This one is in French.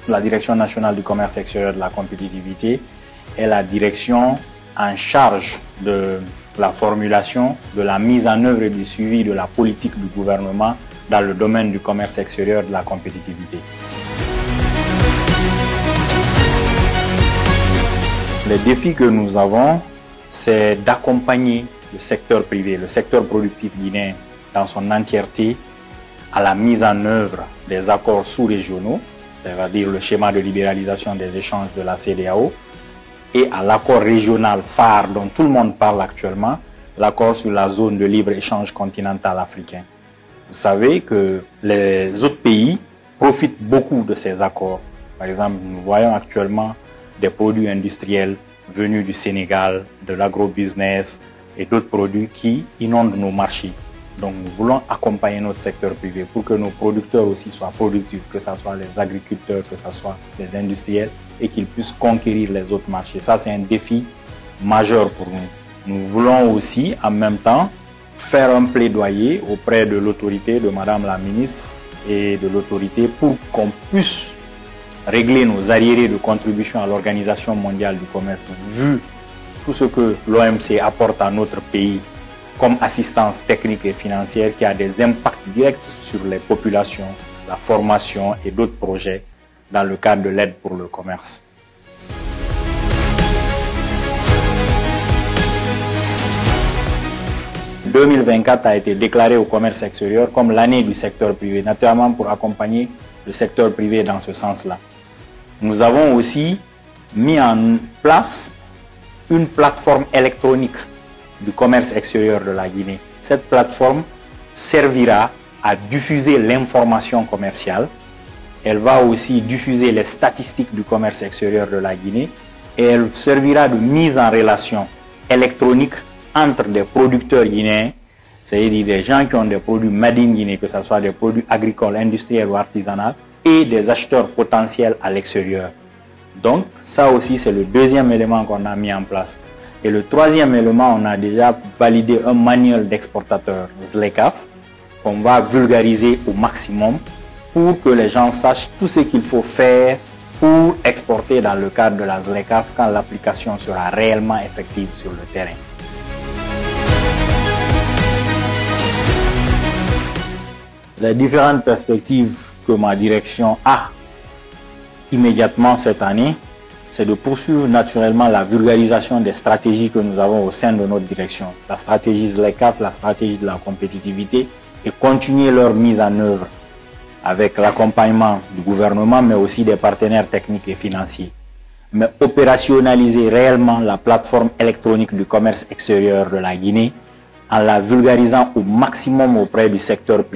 la Direction nationale du commerce extérieur de la compétitivité est la direction en charge de la formulation, de la mise en œuvre et du suivi de la politique du gouvernement dans le domaine du commerce extérieur de la compétitivité. Les défis que nous avons, c'est d'accompagner le secteur privé, le secteur productif guinéen dans son entièreté à la mise en œuvre des accords sous-régionaux, c'est-à-dire le schéma de libéralisation des échanges de la CEDEAO, et à l'accord régional phare dont tout le monde parle actuellement, l'accord sur la zone de libre-échange continental africain. Vous savez que les autres pays profitent beaucoup de ces accords. Par exemple, nous voyons actuellement des produits industriels venus du Sénégal, de l'agrobusiness et d'autres produits qui inondent nos marchés. Donc nous voulons accompagner notre secteur privé pour que nos producteurs aussi soient productifs, que ce soit les agriculteurs, que ce soit les industriels, et qu'ils puissent conquérir les autres marchés. Ça, c'est un défi majeur pour nous. Nous voulons aussi, en même temps, faire un plaidoyer auprès de l'autorité, de Madame la Ministre et de l'autorité pour qu'on puisse régler nos arriérés de contribution à l'Organisation mondiale du commerce, vu tout ce que l'OMC apporte à notre pays comme assistance technique et financière qui a des impacts directs sur les populations, la formation et d'autres projets dans le cadre de l'aide pour le commerce. « 2024 a été déclaré au commerce extérieur comme l'année du secteur privé, notamment pour accompagner le secteur privé dans ce sens-là. Nous avons aussi mis en place une plateforme électronique du commerce extérieur de la Guinée. Cette plateforme servira à diffuser l'information commerciale. Elle va aussi diffuser les statistiques du commerce extérieur de la Guinée et elle servira de mise en relation électronique entre des producteurs guinéens, c'est-à-dire des gens qui ont des produits made in Guinée, que ce soit des produits agricoles, industriels ou artisanaux, et des acheteurs potentiels à l'extérieur. Donc, ça aussi, c'est le deuxième élément qu'on a mis en place. Et le troisième élément, on a déjà validé un manuel d'exportateur ZLECAf qu'on va vulgariser au maximum pour que les gens sachent tout ce qu'il faut faire pour exporter dans le cadre de la ZLECAf quand l'application sera réellement effective sur le terrain. Les différentes perspectives que ma direction a immédiatement cette année, c'est de poursuivre naturellement la vulgarisation des stratégies que nous avons au sein de notre direction. La stratégie ZLECAf, la stratégie de la compétitivité, et continuer leur mise en œuvre avec l'accompagnement du gouvernement, mais aussi des partenaires techniques et financiers. Mais opérationnaliser réellement la plateforme électronique du commerce extérieur de la Guinée en la vulgarisant au maximum auprès du secteur privé.